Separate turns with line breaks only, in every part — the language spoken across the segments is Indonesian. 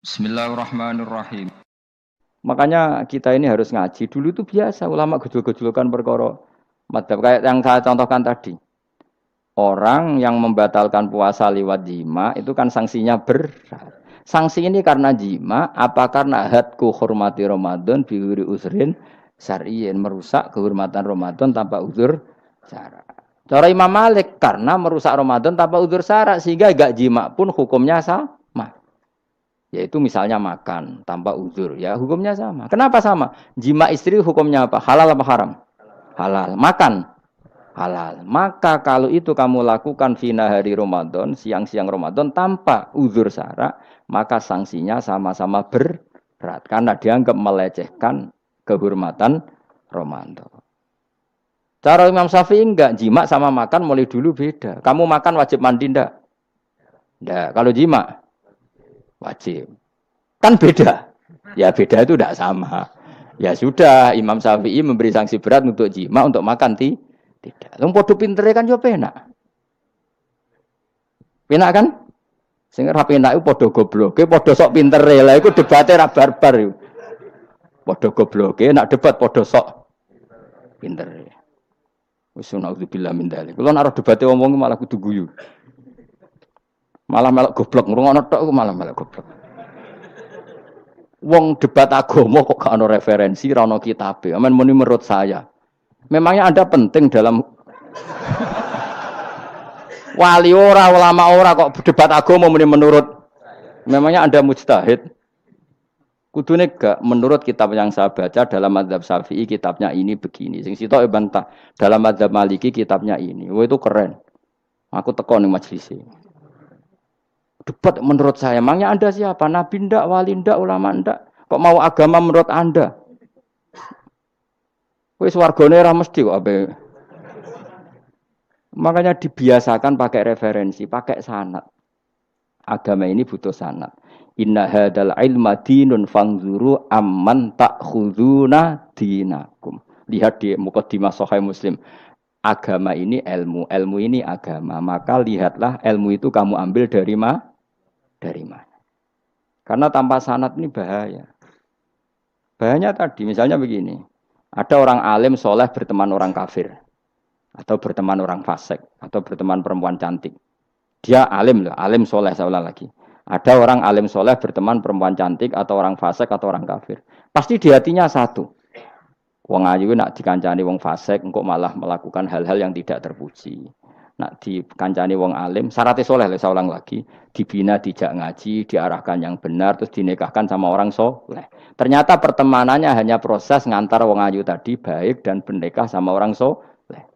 Bismillahirrahmanirrahim.
Makanya kita ini harus ngaji. Dulu itu biasa ulama gejol-gejolkan perkara madzhab kayak yang saya contohkan tadi. Orang yang membatalkan puasa lewat jima itu kan sanksinya berat. Sanksi ini karena jima, apa karena hadku hormati Ramadan bihuri usrin syar'iyyin, merusak kehormatan Ramadan tanpa uzur syara. Cara Imam Malik karena merusak Ramadan tanpa uzur syara sehingga gak jima pun hukumnya sama. Yaitu misalnya makan tanpa uzur, ya hukumnya sama. Kenapa sama? Jima istri hukumnya apa? Halal apa haram? Halal. Makan halal. Maka kalau itu kamu lakukan fina hari Ramadan, siang-siang Ramadan tanpa uzur syara, maka sanksinya sama-sama berat karena dianggap melecehkan kehormatan Ramadan. Cara Imam Syafi'i enggak, jima sama makan mulai dulu beda. Kamu makan wajib mandi enggak? Enggak. Kalau jima wajib. Kan beda. Ya beda itu tidak sama. Ya sudah, Imam Syafi'i memberi sanksi berat untuk jima, untuk makan tidak. Wong padha pintere kan yo penak. Penak kan? Sing ora penak iku padha gobloke, padha sok pintere. Lah iku debate ra barbar iku. Padha gobloke, nak debat padha sok pintere. Wis naudzubillah min dzalik. Kulo nek debate wong malah kudu guyu. Malah melok goblok, ngrungokno tok malah melok goblok. Wong debat agama kok gak ono referensi, ra ono kitabe. Amen muni menurut saya. Memangnya Anda penting dalam wali ora, ulama ora kok debat agama muni menurut. Memangnya Anda mujtahid? Kudune gak menurut kitab yang saya baca dalam mazhab Syafi'i kitabnya ini begini. Sing sitok bantah dalam mazhab Maliki kitabnya ini. Wah itu keren. Aku teko ning majelis. Debat menurut saya, emangnya Anda siapa? Nabi ndak, wali ndak, ulama ndak? Kok mau agama menurut Anda? Wis wargane ora mesti kok ape. Makanya dibiasakan pakai referensi, pakai sanad. Agama ini butuh sanad. Inna hadzal ilma dinun fanzuru amman ta'khuduna dinakum. Lihat di Muqaddimah Sahih Muslim. Agama ini ilmu, ilmu ini agama. Maka lihatlah ilmu itu kamu ambil dari mana? Karena tanpa sanad ini bahaya. Bahayanya tadi, misalnya begini. Ada orang alim soleh berteman orang kafir. Atau berteman orang fasik. Atau berteman perempuan cantik. Dia alim loh, alim soleh saya ulang lagi. Ada orang alim soleh berteman perempuan cantik. Atau orang fasik atau orang kafir. Pasti di hatinya satu. Wong ayu nak dikancani wong fasik, engkau malah melakukan hal-hal yang tidak terpuji. Nak dikancani wong alim, syaratnya soleh, saya ulang lagi, dibina, dijak ngaji, diarahkan yang benar, terus dinikahkan sama orang soleh. Ternyata pertemanannya hanya proses ngantar wong ayu tadi baik dan bernikah sama orang soleh.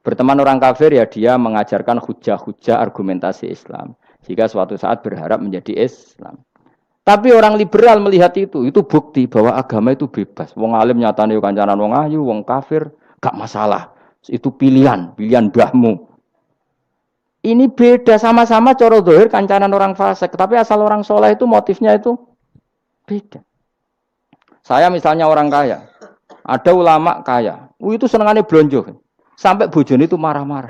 Berteman orang kafir ya dia mengajarkan hujah-hujah argumentasi Islam. Jika suatu saat berharap menjadi Islam. Tapi orang liberal melihat itu bukti bahwa agama itu bebas. Wong alim nyatane kancanan wong ayu, wong kafir, gak masalah. Itu pilihan mbahmu. Ini beda sama-sama cara zahir kancanan orang fasik, tapi asal orang soleh itu motifnya itu beda. Saya misalnya orang kaya, ada ulama kaya, itu senengannya blonjo, sampai bojone itu marah-marah.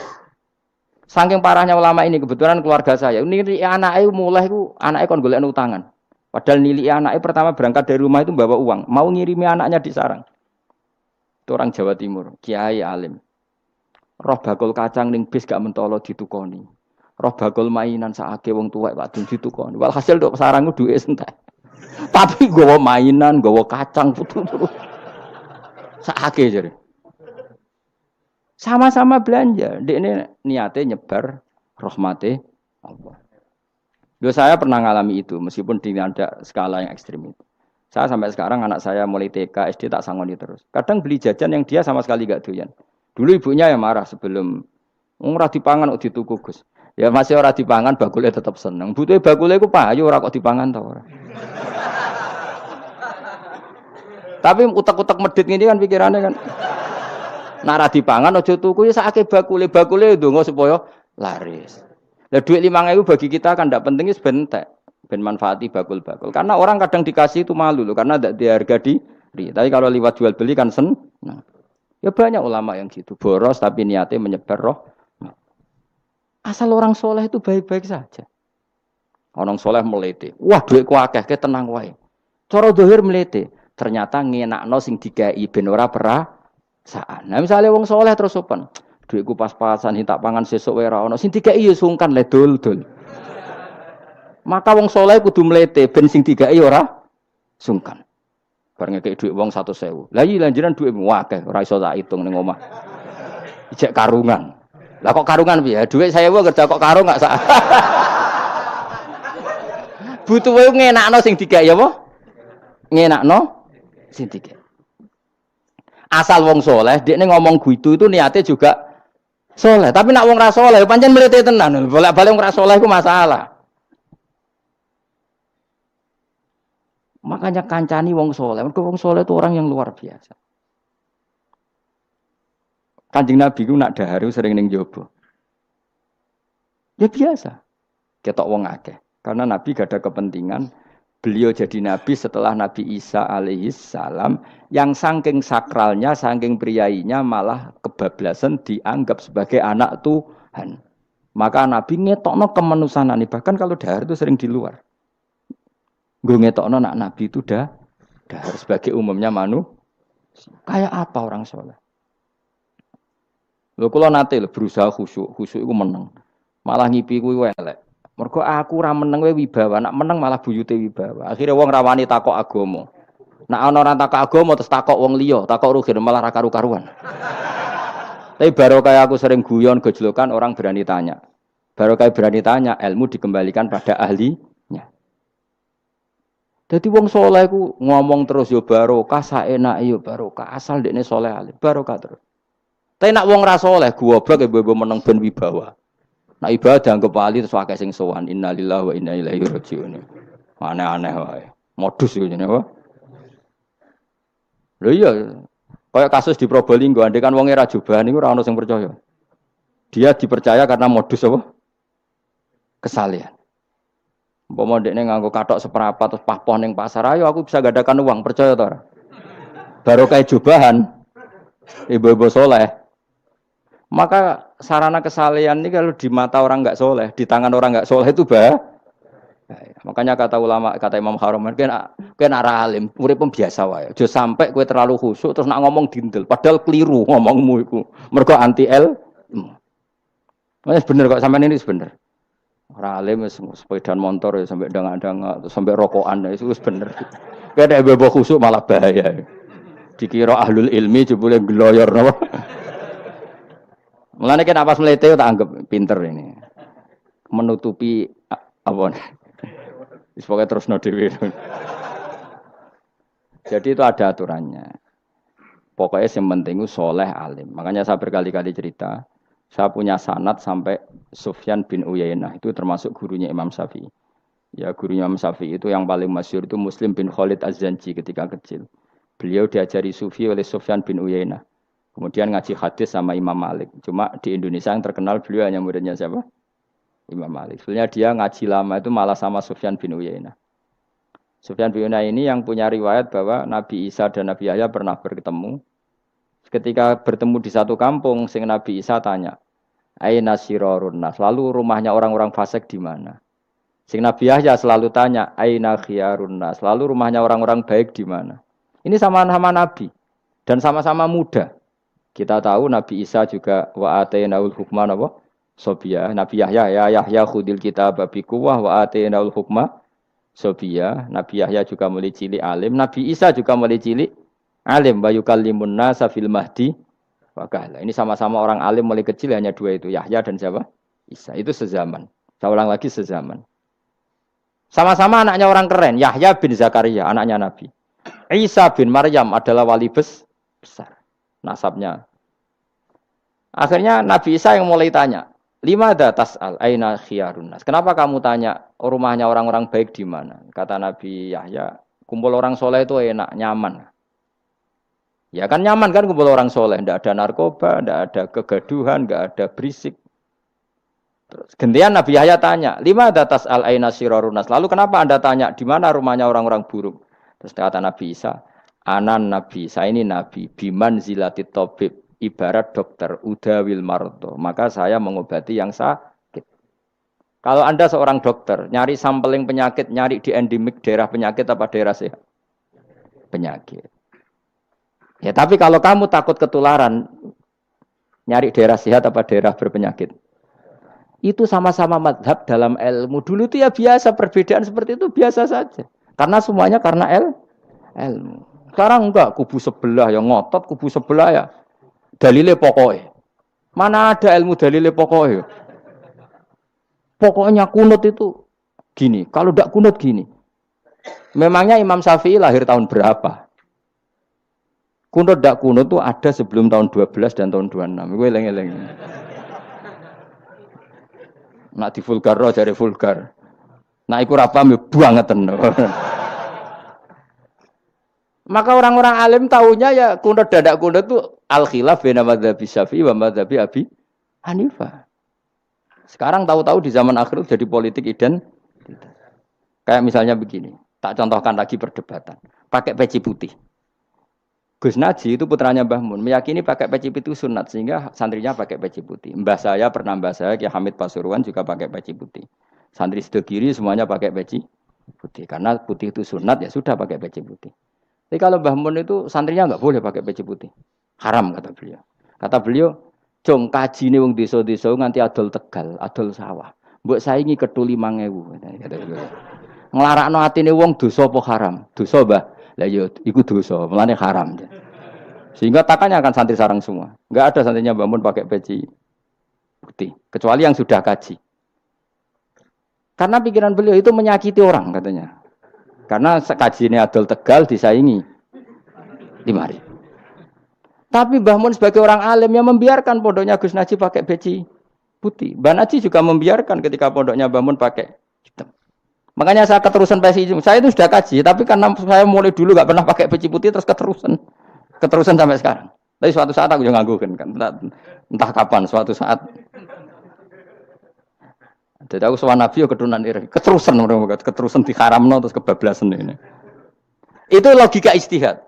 Saking parahnya ulama ini kebetulan keluarga saya, ini anaknya mulai itu anaknya kon golek utangan. Padahal nilai anaknya pertama berangkat dari rumah itu bawa uang, mau ngirimi anaknya di sarang. Itu orang Jawa Timur, kiai alim. Roh bakul kacang ning bis gak mentolo ditukoni. Roh bakul mainan saake wong tuwek Pak Dun ditukoni. Walhasil nduk sarang ku duwe entek. Tapi nggawa mainan, nggawa kacang putu-putu. Saake jare. Sama-sama belanja. Dekne niate nyebar rahmate Allah. Saya pernah ngalami itu meskipun di ada skala yang ekstrim itu. Saya sampai sekarang anak saya mulai TK, SD tak sangoni terus. Kadang beli jajan yang dia sama sekali gak doyan. Dulu ibunya yang marah sebelum ora dipangan kok dituku Gus. Ya masih ora dipangan bakule tetap seneng. Butuhe bakule iku payu ora kok dipangan ta ora. Tapi utek-utek medhit ngene kan pikirannya kan. Nek ora dipangan aja tuku ya sakake bakule ndonga supaya laris. Lah duit 5.000 bagi kita kan ndak penting wis bentek. Ben manfaati bakul-bakul. Karena orang kadang dikasih itu malu loh karena ndak diharga diri. Tapi kalau lewat jual beli kan seneng. Ya banyak ulama yang gitu, boros tapi niatnya menyebar roh. Asal orang soleh itu baik-baik saja. Orang soleh melete. Wah, duitku akeh, ke tenang wae. Cara dohir melete. Ternyata ngenakno sing dikai ben ora perasaan. Nah, misalnya wong soleh terus sopan. Duitku pas-pasan tak pangan sesuk wae ora ono. Sing dikai ya sungkan le dul. Maka wong soleh kudu melete ben sing dikai ora sungkan. Bar ngekek duit wong 100.000. Lah iya lanjiran duitmu akeh ora iso tak hitung ning omah. Ijek karungan. Lah kok karungan piye? Duit saya wae kerja kok karung gak sak. Butuh wae ngenakno sing dikai apa? Ngenakno sing dikai. Asal wong soleh, dekne ngomong gitu itu niatnya juga soleh. Tapi nak wong ra soleh, pancen mlete tenan. Bolak-balik wong ra soleh iku masalah. Makanya kancani wong soleh. Mergo wong soleh itu orang yang luar biasa. Kanjeng Nabi ku nak dahar sering ning jaba. Ya biasa. Ketok wong akeh. Karena Nabi gak ada kepentingan beliau jadi Nabi setelah Nabi Isa alaihi salam yang saking sakralnya, saking priainya malah kebablasan dianggap sebagai anak Tuhan. Maka Nabi ngetokno kemanusiaan. Bahkan kalau dahar itu sering di luar. Gue ngetokno nak Nabi itu dahar sebagai umumnya kayak apa orang soleh. Lho kula nate berusaha khusyuk iku meneng. Malah ngipi kuwi elek. Mergo aku ora meneng wae wibawa, nak meneng malah buyute wibawa. Akhire wong rawani takok agama. Nak ana ora takok agama terus takok wong liya, takok rugi malah ra karu-karuan. Tapi baru kayak aku sering guyon gejlokan orang berani tanya. Baru kayak berani tanya, ilmu dikembalikan pada ahlinya. Jadi wong soleh ku ngomong terus yo barokah, saenake yo barokah, asal dekne soleh alim, barokah terus. Tapi nak wong ra saleh goblok ibu-ibu meneng ben wibawa. Nak ibadah anggap wali terus akeh sing sowan. Innalillahi wa inna ilaihi raji'un. Aneh-aneh wae. Modus iku jenenge apa? Lho iya. Kayak kasus di Probolinggo, andai kan wong ra jubahan niku ora ono sing percaya. Dia dipercaya karena modus apa? Kesalehan. Umpama dekne nganggo kathok seprapat terus pahpoh ning pasar, ayo aku bisa gadakan uang, percaya ta ora? Baru kayak jubahan. Ibu-ibu soleh. Maka sarana kesalehan ini kalau di mata orang enggak soleh, di tangan orang enggak soleh itu bahaya. Makanya kata ulama, kata Imam Haram, kan arah alim, urip biasa wae. Aja sampai kowe terlalu khusyuk terus nak ngomong dindel, padahal keliru ngomongmu iku. Mergo anti ilmu. Wes bener kok sampean ini bener. Ora alim wis sepeda motor ya sampai dang-dang sampai rokokan itu wis bener. Kowe nek bebo khusyuk malah bahaya. Dikira ahlul ilmi jebule gloyor napa. Mulane kan apa melete tak anggap pinter ini. Menutupi apa nih. Wis pokoke terusno dhewe. Jadi itu ada aturannya. Pokoknya yang penting itu soleh alim. Makanya saya berkali-kali cerita, saya punya sanad sampai Sufyan bin Uyainah itu termasuk gurunya Imam Syafi'i. Ya gurunya Imam Syafi'i itu yang paling masyhur itu Muslim bin Khalid Az-Zanji ketika kecil. Beliau diajari sufi oleh Sufyan bin Uyainah. Kemudian ngaji hadis sama Imam Malik. Cuma di Indonesia yang terkenal beliau hanya muridnya siapa? Imam Malik. Sebenarnya dia ngaji lama itu malah sama Sufyan bin Uyainah. Sufyan bin Uyainah ini yang punya riwayat bahwa Nabi Isa dan Nabi Yahya pernah bertemu. Ketika bertemu di satu kampung, sing Nabi Isa tanya, "Aina sirarun nas?" Lalu rumahnya orang-orang fasik di mana? Sing Nabi Yahya selalu tanya, "Aina khiyarun nas?" Lalu rumahnya orang-orang baik di mana? Ini sama-sama Nabi dan sama-sama muda. Kita tahu Nabi Isa juga wa atainaul hukma napa? Sobia. Nabi Yahya ya Yahya khudil kitab bi quwwah wa atainaul hukma sobia. Nabi Yahya juga mulai cilik alim, Nabi Isa juga mulai cilik alim wa yukallimun nasa fil mahdi wa kahla. Ini sama-sama orang alim mulai kecil hanya dua itu, Yahya dan siapa? Isa. Itu sezaman. Saya ulang lagi sezaman. Sama-sama anaknya orang keren, Yahya bin Zakaria, anaknya Nabi. Isa bin Maryam adalah wali besar. Nasabnya. Akhirnya Nabi Isa yang mulai tanya, "Lima datas al aina khiyarun nas?" Kenapa kamu tanya rumahnya orang-orang baik di mana? Kata Nabi Yahya, kumpul orang soleh itu enak, nyaman. Ya kan nyaman kan kumpul orang soleh, tidak ada narkoba, tidak ada kegaduhan, tidak ada berisik. Terus gantian Nabi Yahya tanya, "Lima datas al aina sirarun nas?" Lalu kenapa Anda tanya di mana rumahnya orang-orang buruk? Terus kata Nabi Isa, "Anan Nabi, saya ini Nabi, biman zilatit tabib, ibarat dokter, udawil marto, maka saya mengobati yang sakit." Kalau Anda seorang dokter, nyari sampling penyakit, nyari di endemik daerah penyakit apa daerah sehat? Penyakit. Ya, tapi kalau kamu takut ketularan, nyari daerah sehat apa daerah berpenyakit? Itu sama-sama madhab dalam ilmu. Dulu itu ya biasa, perbedaan seperti itu biasa saja. Karena semuanya karena ilmu. Sekarang enggak, kubu sebelah yang ngotot, kubu sebelah ya dalile pokoknya. Mana ada ilmu dalile pokoknya? Pokoknya kunut itu gini, kalau tidak kunut gini. Memangnya Imam Syafi'i lahir tahun berapa? Kunut tidak kunut itu ada sebelum tahun 12 dan tahun 26. Gue eleng-eleng. Nak di vulgar roh jadi vulgar. Nak iku ra paham banget. Maka orang-orang alim tahunya ya kunut dan tidak kunut itu al-khilaf baina madzhabi Syafi'i wa madzhabi Abi Hanifah. Sekarang tahu-tahu di zaman akhir jadi politik identitas. Kayak misalnya begini, tak contohkan lagi perdebatan. Pakai peci putih. Gus Naji itu putranya Mbah Mun, meyakini pakai peci putih sunat sehingga santrinya pakai peci putih. Mbah saya, Kiai Hamid Pasuruan juga pakai peci putih. Santri Sidogiri semuanya pakai peci putih karena putih itu sunat ya sudah pakai peci putih. Tapi kalau Mbah Mun itu santrinya nggak boleh pakai peci putih, haram kata beliau. Kata beliau, jong kaji nih wong desa-desa nganti adol Tegal, adol sawah. Mbok saingi ketu 5.000 kata beliau. Nglarakno atine wong dosa apa haram? Dosa, Mbah. Lah ya iku dosa, mulane haram. Sehingga takannya akan santri sarang semua. Enggak ada santrinya Mbah Mun pakai peci putih, kecuali yang sudah kaji. Karena pikiran beliau itu menyakiti orang katanya. Karena kaji ini adol Tegal disaingi 5.000. Tapi Mbah Mun sebagai orang alim yang membiarkan pondoknya Gus Naji pakai peci putih. Mbah Naji juga membiarkan ketika pondoknya Mbah Mun pakai hitam. Makanya saya keterusan peci. Saya itu sudah kaji, tapi karena saya mulai dulu nggak pernah pakai peci putih terus keterusan sampai sekarang. Tapi suatu saat aku juga nganggukan kan, entah kapan suatu saat. Jadi aku soal Nabi keturunan iri, keterusan diharamno terus kebablasan ini. Itu logika ijtihad.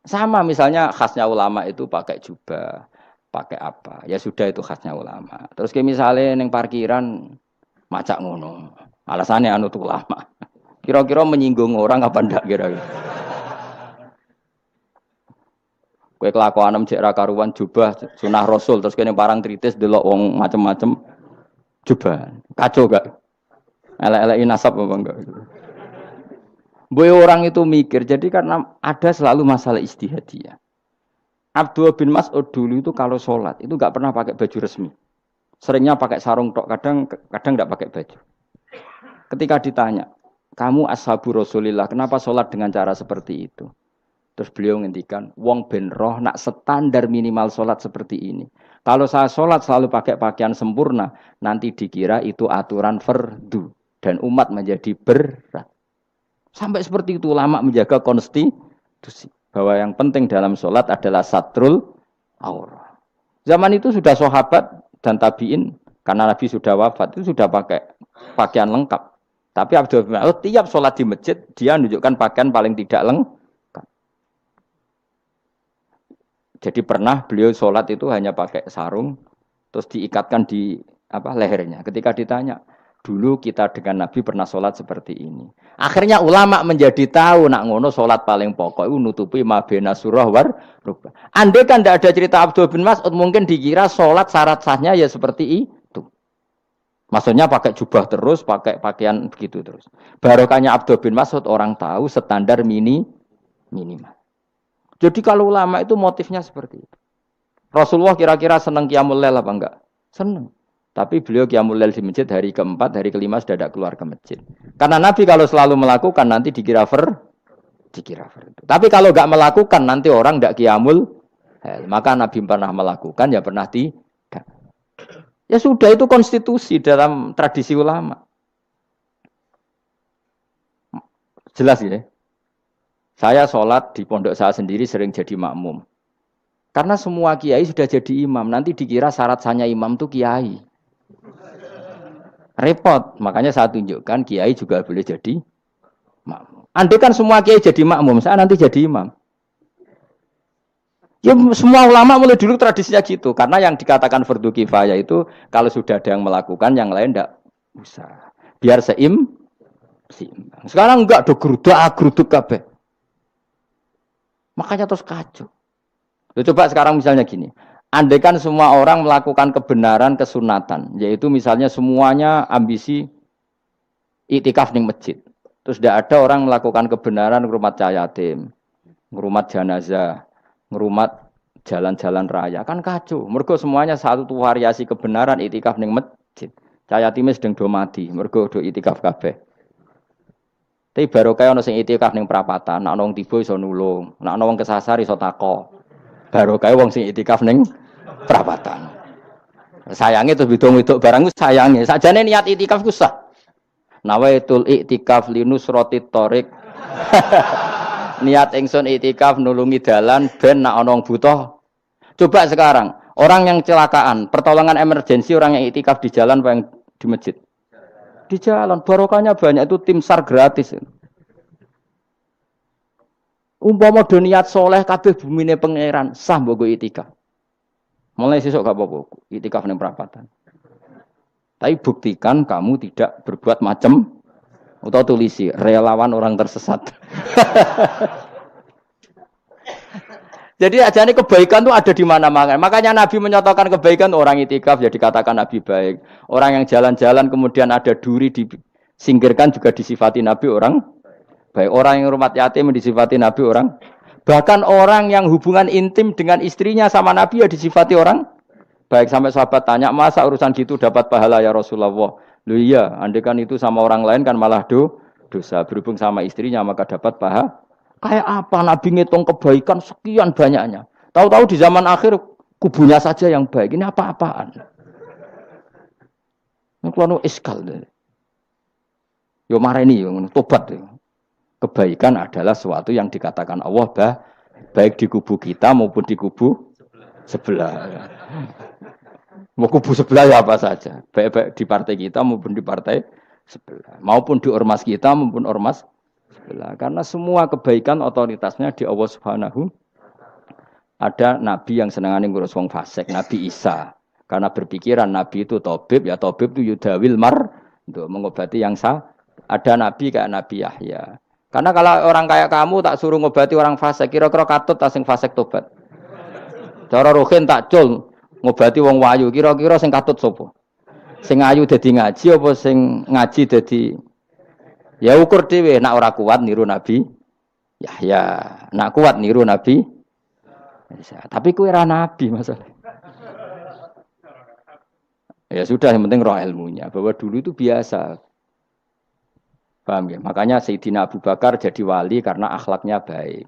Sama misalnya khasnya ulama itu pakai jubah, pakai apa? Ya sudah itu khasnya ulama. Terus kayak misalnya neng parkiran macak ngono. Alasannya anu tuh ulama. Kira-kira menyinggung orang apa ndak kira-kira? Kue kelakuan cek ra karuan jubah sunah Rasul terus kene parang tritis delok wong macem-macem jubah. Kacau gak? Elek-eleki nasab apa enggak? Boy orang itu mikir, jadi karena ada selalu masalah ijtihadiyah. Abdullah bin Mas'ud dulu itu kalau sholat itu nggak pernah pakai baju resmi, seringnya pakai sarung tok, kadang nggak pakai baju. Ketika ditanya, kamu ashabu Rasulillah, kenapa sholat dengan cara seperti itu? Terus beliau ngendikan, wong ben roh nak standar minimal sholat seperti ini. Kalau saya sholat selalu pakai pakaian sempurna, nanti dikira itu aturan fardu dan umat menjadi berat. Sampai seperti itu ulama menjaga konstitusi bahwa yang penting dalam sholat adalah satrul aurah. Zaman itu sudah sahabat dan tabiin karena Nabi sudah wafat itu sudah pakai pakaian lengkap. Tapi Abdul bin Mas'ud tiap sholat di masjid dia menunjukkan pakaian paling tidak lengkap. Jadi pernah beliau sholat itu hanya pakai sarung terus diikatkan di lehernya. Ketika ditanya, dulu kita dengan Nabi pernah sholat seperti ini. Akhirnya ulama menjadi tahu nak ngono sholat paling pokok itu nutupi mabena surah war rubah. Andai kan tidak ada cerita Abdul bin Mas'ud mungkin dikira sholat syarat sahnya ya seperti itu. Maksudnya pakai jubah terus, pakai pakaian begitu terus. Barokahnya Abdul bin Mas'ud orang tahu standar minimal. Jadi kalau ulama itu motifnya seperti itu. Rasulullah kira-kira senang qiyamul lail apa enggak? Senang. Tapi beliau qiyamul lail di masjid hari keempat, hari kelima sudah tidak keluar ke masjid. Karena Nabi kalau selalu melakukan nanti dikira fardu. Tapi kalau enggak melakukan nanti orang enggak qiyamul lail. Maka Nabi pernah melakukan ya pernah tidak. Ya sudah itu konstitusi dalam tradisi ulama. Jelas ya. Saya sholat di pondok saya sendiri sering jadi makmum. Karena semua kiai sudah jadi imam. Nanti dikira syarat sahnya imam itu kiai. Repot. Makanya saya tunjukkan kiai juga boleh jadi makmum. Andai kan semua kiai jadi makmum, saya nanti jadi imam. Ya semua ulama mulai dulu tradisinya gitu. Karena yang dikatakan fardu kifayah itu kalau sudah ada yang melakukan, yang lain tidak usah. Biar seimbang. Sekarang enggak do geruduk kabeh. Makanya terus kacau. Coba sekarang misalnya gini. Andaikan semua orang melakukan kebenaran kesunatan, yaitu misalnya semuanya ambisi iktikaf ning masjid. Terus tidak ada orang melakukan kebenaran ngrumat yatim, ngrumat jenazah, ngrumat jalan-jalan raya. Kan kacau. Mergo semuanya satu variasi kebenaran iktikaf ning masjid. Yatime sedang do mati, mergo do iktikaf kabeh. Tapi baru kaya ono sing iktikaf ning perapatan, nek ono wong tiba iso nulung, nek ono wong kesasar iso tako. Baru kaya wong sing iktikaf ning perapatan. Sayange terus bidung-bidung barang sayange. Sakjane niat iktikaf ku sah. Nawaitul iktikaf linusrati thoriq. Niat ingsun iktikaf nulungi dalan ben nek ana wong butuh. Coba sekarang, orang yang kecelakaan, pertolongan emergensi orang yang iktikaf di jalan apa yang di masjid? Di jalan, barokahnya banyak, itu tim SAR gratis. Umpama do niat soleh kabeh bumine pangeran, sah mbok iktikaf. Mulai sesuk gak apa-apa, iktikaf ning perapatan. Tapi buktikan kamu tidak berbuat macam atau tulisi relawan orang tersesat. Jadi ajane kebaikan itu ada di mana-mana. Makanya Nabi menyatakan kebaikan orang itikaf jadi katakan Nabi baik. Orang yang jalan-jalan kemudian ada duri disingkirkan juga disifati Nabi orang baik. Orang yang rumah yatim disifati Nabi orang. Bahkan orang yang hubungan intim dengan istrinya sama Nabi ya disifati orang baik. Sampai sahabat tanya, masa urusan gitu dapat pahala ya Rasulullah? Loh iya, andaikan itu sama orang lain kan malah dosa. Berhubung sama istrinya maka dapat pahala. Kayak apa Nabi ngitung kebaikan sekian banyaknya. Tahu-tahu di zaman akhir kubunya saja yang baik. Ini apa-apaan? Ini kalau iskal. Yo mareni yo tobat. Kebaikan adalah sesuatu yang dikatakan Allah baik di kubu kita maupun di kubu sebelah. Mau kubu sebelah ya apa saja. Baik di partai kita maupun di partai sebelah. Maupun di ormas kita maupun ormas sebelah. Karena semua kebaikan otoritasnya di Allah Subhanahu. Ada nabi yang senengane ngurus wong fasik, Nabi Isa. Karena berpikiran nabi itu tabib, ya tabib itu yudawil untuk mengobati yang sah. Ada nabi kayak Nabi Yahya. Karena kalau orang kayak kamu tak suruh ngobati orang fasik, kira-kira katut tak sing fasik tobat. Cara rohin tak cul ngobati wong wayu, kira-kira sing katut sapa? Sing ayu dadi ngaji apa sing ngaji dadi ya ukur dhewe, nak ora kuat niru Nabi Yahya, nak kuat niru Nabi Isa. Tapi kowe ora nabi masalah. Ya sudah, yang penting roh ilmunya, bahwa dulu itu biasa. Paham ya? Makanya Sayyidina Abu Bakar jadi wali karena akhlaknya baik.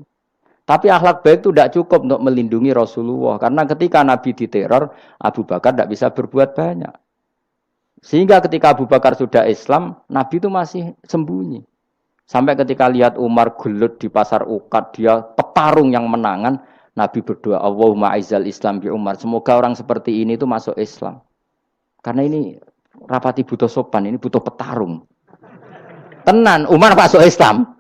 Tapi akhlak baik itu tidak cukup untuk melindungi Rasulullah. Karena ketika Nabi diteror, Abu Bakar tidak bisa berbuat banyak. Sehingga ketika Abu Bakar sudah Islam, Nabi itu masih sembunyi. Sampai ketika lihat Umar gelut di pasar Uqad, dia petarung yang menangan, Nabi berdoa, Allahumma aizal Islam bi Umar. Semoga orang seperti ini itu masuk Islam. Karena ini rapati butuh sopan, ini butuh petarung. Tenan, Umar masuk Islam.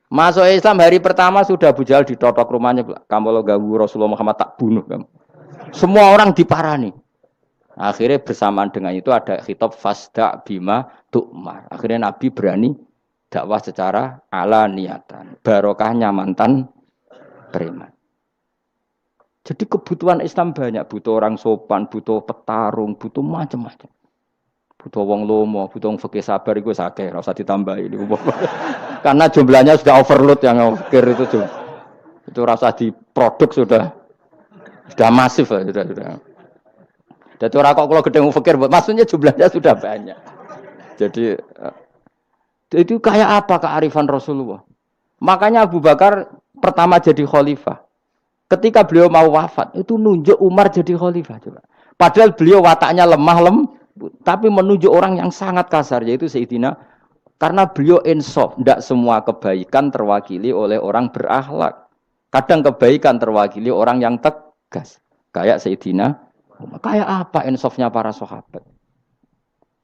Masuk Islam hari pertama sudah Abu Jahal ditotok rumahnya. Kamu lo gawu Rasulullah Muhammad tak bunuh kamu. Semua orang diparani. Akhirnya bersamaan dengan itu ada khitab fasda bima tu'mar. Akhirnya Nabi berani dakwah secara ala niatan. Barokahnya mantan preman. Jadi kebutuhan Islam banyak. Butuh orang sopan, butuh petarung, butuh macam-macam. Butuh wong lomo, butuh wong fikih sabar itu sakeh, ora usah ditambahi. Karena jumlahnya sudah overload yang fikir itu. Itu rasa diproduk sudah masif lah, sudah. Jadi orang kok kalau gede fikir, maksudnya jumlahnya sudah banyak. Jadi itu kayak apa kearifan Rasulullah? Makanya Abu Bakar pertama jadi khalifah. Ketika beliau mau wafat, itu nunjuk Umar jadi khalifah. Coba. Padahal beliau wataknya lemah tapi menunjuk orang yang sangat kasar, yaitu Sayyidina, karena beliau insaf, tidak semua kebaikan terwakili oleh orang berakhlak. Kadang kebaikan terwakili orang yang tegas, kayak Sayyidina. Kayak apa insafnya para sahabat?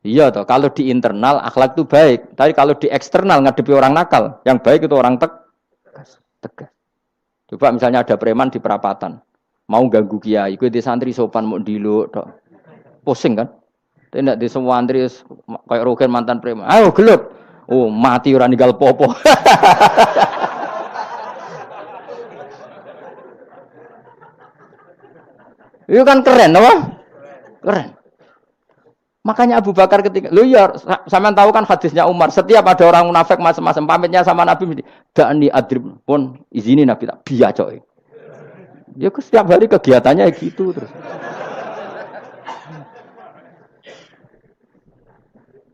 Iya toh, kalau di internal akhlak itu baik, tapi kalau di eksternal ngadepi orang nakal, yang baik itu orang tegas. Coba misalnya ada preman di perapatan, mau ganggu kiai, kowe di santri sopan mau diluk tok. Pusing kan? Tidak di semua santri kayak Rogen mantan preman. Ayo gelut. Oh, mati ora ninggal popo. Itu kan keren, apa? Keren. Makanya Abu Bakar ketika, lu ya, sampean tahu kan hadisnya Umar, setiap ada orang munafik macam-macam pamitnya sama Nabi, dakni adrib pun izini Nabi tak biacok. Ya setiap hari kegiatannya gitu terus.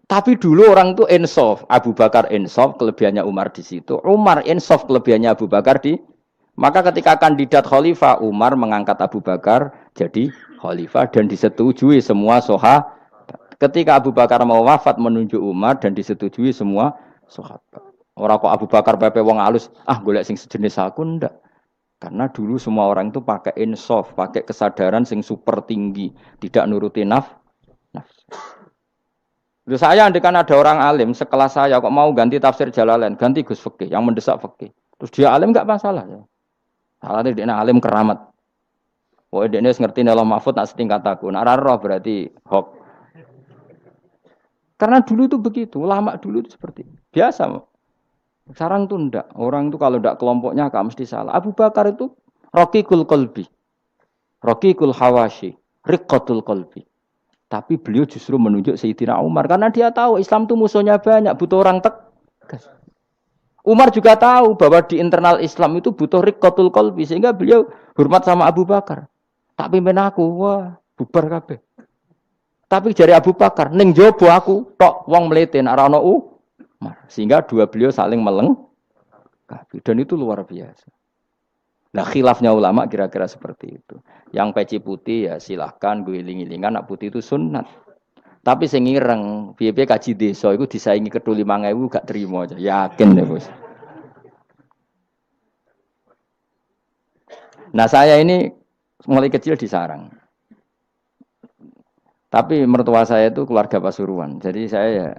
Tapi dulu orang tuh insaf, Abu Bakar insaf, kelebihannya Umar di situ. Umar insaf, kelebihannya Abu Bakar di. Maka ketika kandidat khalifah, Umar mengangkat Abu Bakar jadi khalifah dan disetujui semua sahabat. Ketika Abu Bakar mau wafat menunjuk Umar dan disetujui semua sahabat. Orang kok Abu Bakar pepe wong alus, golek sing sejenis aku ndak. Karena dulu semua orang itu pakai insaf, pakai kesadaran sing super tinggi, tidak nuruti nafsu. Saya andekan ada orang alim sekelas saya kok mau ganti tafsir Jalalain, ganti Gus Fikih yang mendesak Fikih. Terus dia alim enggak masalah ya. Salahnya dia alim keramat. Oh, dia ngerti Allah Mahfud nak setingkat aku. Nak roh berarti hok. Karena dulu itu begitu, lama dulu itu seperti itu. Biasa. Sekarang itu enggak. Orang itu kalau enggak kelompoknya enggak mesti salah. Abu Bakar itu Raqiqul Qalbi. Raqiqul Hawashi. Riqqatul Qalbi. Tapi beliau justru menunjuk Sayyidina Umar. Karena dia tahu Islam itu musuhnya banyak. Butuh orang tegas. Umar juga tahu bahwa di internal Islam itu butuh Riqqatul Qalbi. Sehingga beliau hormat sama Abu Bakar. Tak pimpin aku. Wah, bubar kabeh. Tapi dari Abu Bakar, ning jobo aku tok wong mleten ora ono sehingga dua beliau saling melengkapi dan itu luar biasa. Nah, khilafnya ulama kira-kira seperti itu. Yang peci putih ya silahkan gue iling-ilingan nak putih itu sunat. Tapi sing ireng, piye-piye kaji desa iku disaingi kedul 5.000 gak terima aja. Yakin deh, Bos. Nah, saya ini mulai kecil di sarang. Tapi mertua saya itu keluarga Pasuruan. Jadi saya ya,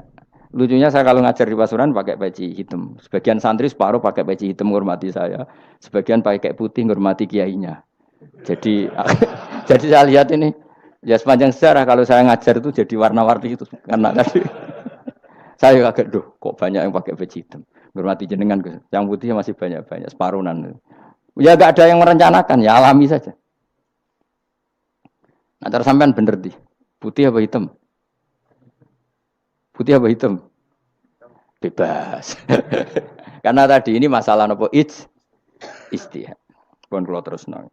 lucunya saya kalau ngajar di Pasuruan pakai peci hitam. Sebagian santri separuh pakai peci hitam menghormati saya. Sebagian pakai putih menghormati kiainya. Jadi jadi saya lihat ini ya sepanjang sejarah kalau saya ngajar itu jadi warna-warni itu karena tadi saya kaget kok banyak yang pakai peci hitam. Menghormati jenengan yang putih masih banyak separuhan. Ya enggak ada yang merencanakan, ya alami saja. Nah, cara sampean bener di. Putih apa hitam? Putih apa hitam? Bebas. Karena tadi ini masalah nopo istihad. Pun kalau terus nang.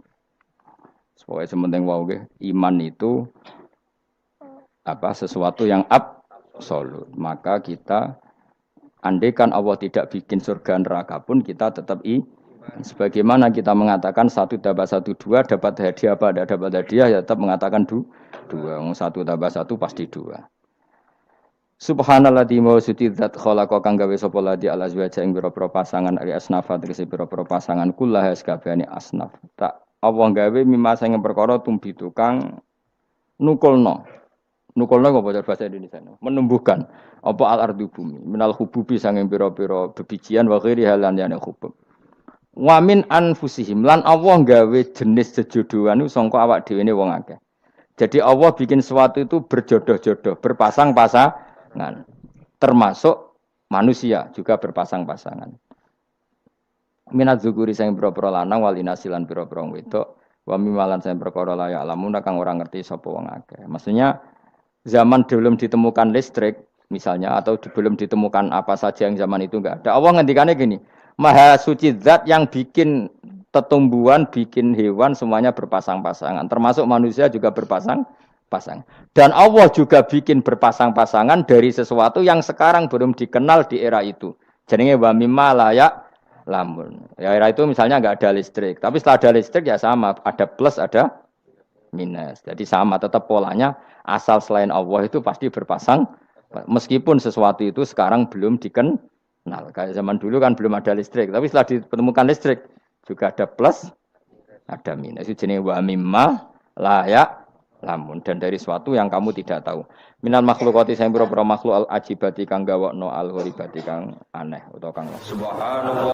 Supaya sementing wau iman itu sesuatu yang absolut. Maka kita andaikan Allah tidak bikin surga neraka pun kita tetap sebagaimana kita mengatakan 1 tambah 1 2 dapat hadiah apa? Tidak dapat hadiah ya tetap mengatakan 2. 1 tambah 1 pasti 2. Subhanalladzi wa sujidat khalaqa kang gawe sapa ladi ala azwaja ing pira-pira pasangan ari asnafa tegese pira-pira pasangan kullaha sakabehane asnaf. Tak Allah gawe mimma sing perkara tumbitu kang nukulno. Nukulno apa bahasa Indonesia? Menumbuhkan apa al-ardu bumi minal hububi sanging pira-pira bebijian wa ghairi halan yana hubub. Wa min anfusihim lan Allah gawe jenis sejodohan sangka awak dhewe ne wong akeh. Jadi Allah bikin sesuatu itu berjodoh-jodoh, berpasang-pasangan. Termasuk manusia juga berpasang-pasangan. Minat zukuri sing pira-pira lanang wal inasilan pira-pira wedok, wa mimalan sing perkara la ya'lamuna kang ora ngerti sapa wong akeh. Maksudnya zaman belum ditemukan listrik misalnya atau belum ditemukan apa saja yang zaman itu enggak ada. Allah ngendikannya gini, Maha suci zat yang bikin tumbuhan, bikin hewan semuanya berpasang-pasangan. Termasuk manusia juga berpasang-pasang. Dan Allah juga bikin berpasang-pasangan dari sesuatu yang sekarang belum dikenal di era itu. Jenenge wa mimma la ya'lamun. Ya era itu misalnya enggak ada listrik, tapi setelah ada listrik ya sama, ada plus, ada minus. Jadi sama, tetap polanya asal selain Allah itu pasti berpasang. Meskipun sesuatu itu sekarang belum dikenal. Kayak zaman dulu kan belum ada listrik, tapi setelah ditemukan listrik juga ada plus, ada minus. Itu jenis wa mimma la ya'lamun, dan dari sesuatu yang kamu tidak tahu. Minal makhlukati sing pira-pira makhluk al ajibati kang gawokno al gharibati kang aneh utawa kang subhanallah.